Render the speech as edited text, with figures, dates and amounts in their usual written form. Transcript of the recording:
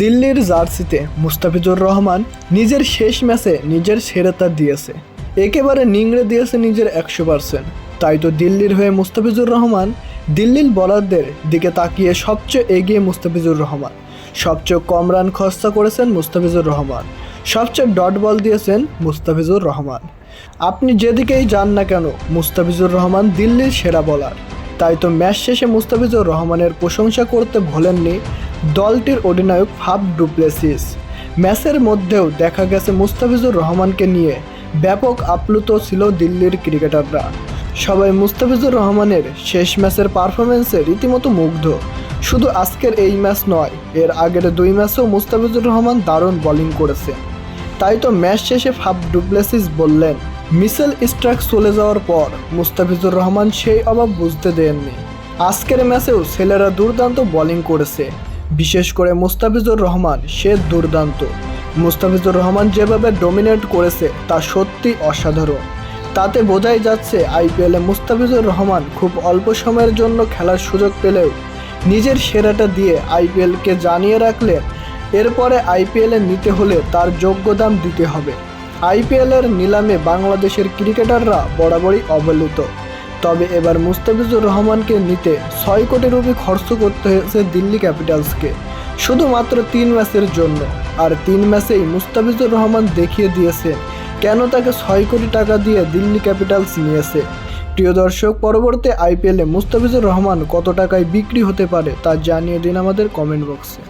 দিল্লির জার্সিতে মুস্তাফিজুর রহমান নিজের শেষ ম্যাচে নিজের সেরাটা দিয়েছে, একেবারে নিংড়ে দিয়েছে নিজের 100%। তাই তো দিল্লির হয়ে মুস্তাফিজুর রহমান দিল্লির বোলারদের দিকে তাকিয়ে সবচেয়ে এগিয়ে মুস্তাফিজুর রহমান, সবচেয়ে কম রান খরচা করেছেন মুস্তাফিজুর রহমান, সবচেয়ে ডট বল দিয়েছেন মুস্তাফিজুর রহমান। আপনি যেদিকেই যান না কেন মুস্তাফিজুর রহমান দিল্লির সেরা বোলার। তাই তো ম্যাচ শেষে মুস্তাফিজুর রহমানের প্রশংসা করতে ভোলেননি দলটির অধিনায়ক ফাফ ডু প্লেসিস। ম্যাচের মধ্যেও দেখা গেছে মুস্তাফিজুর রহমানকে নিয়ে ব্যাপক আপ্লুত ছিল দিল্লির ক্রিকেটাররা। সবাই মুস্তাফিজুর রহমানের শেষ ম্যাচের পারফরমেন্সে রীতিমতো মুগ্ধ। শুধু আজকের এই ম্যাচ নয়, এর আগের 2 ম্যাচেও মুস্তাফিজুর রহমান দারুণ বোলিং করেছে। তাই তো ম্যাচ শেষে ফাফ ডু প্লেসিস বললেন, মিচেল স্টার্ক চলে যাওয়ার পর মুস্তাফিজুর রহমান সেই অভাব বুঝতে দেননি। আজকের ম্যাচেও ছেলেরা দুর্দান্ত বোলিং করেছে, বিশেষ করে মুস্তাফিজুর রহমান সে দুর্দান্ত। মুস্তাফিজুর রহমান যেভাবে ডমিনেট করেছে তা সত্যি অসাধারণ। তাতে বোঝাই যাচ্ছে আইপিএলে মুস্তাফিজুর রহমান খুব অল্প সময়ের জন্য খেলার সুযোগ পেলেও নিজের সেরাটা দিয়ে আইপিএলকে জানিয়ে রাখলেন এরপরে আইপিএলে নিতে হলে তার যোগ্য দাম দিতে হবে। আইপিএলের নিলামে বাংলাদেশের ক্রিকেটাররা বরাবরই অবহেলিত, তবে এবার মুস্তাফিজুর রহমানকে নিতে 6 কোটি রুপি খরচ করতে হয়েছে দিল্লি ক্যাপিটালসকে, শুধুমাত্র 3 ম্যাচের জন্য। আর 3 ম্যাচেই মুস্তাফিজুর রহমান দেখিয়ে দিয়েছেন কেন তাকে 6 কোটি টাকা দিয়ে দিল্লি ক্যাপিটালস নিয়েছে। প্রিয় দর্শক, পরবর্তী আইপিএলে মুস্তাফিজুর রহমান কত টাকায় বিক্রি হতে পারে তা জানিয়ে দিন আমাদের কমেন্ট বক্সে।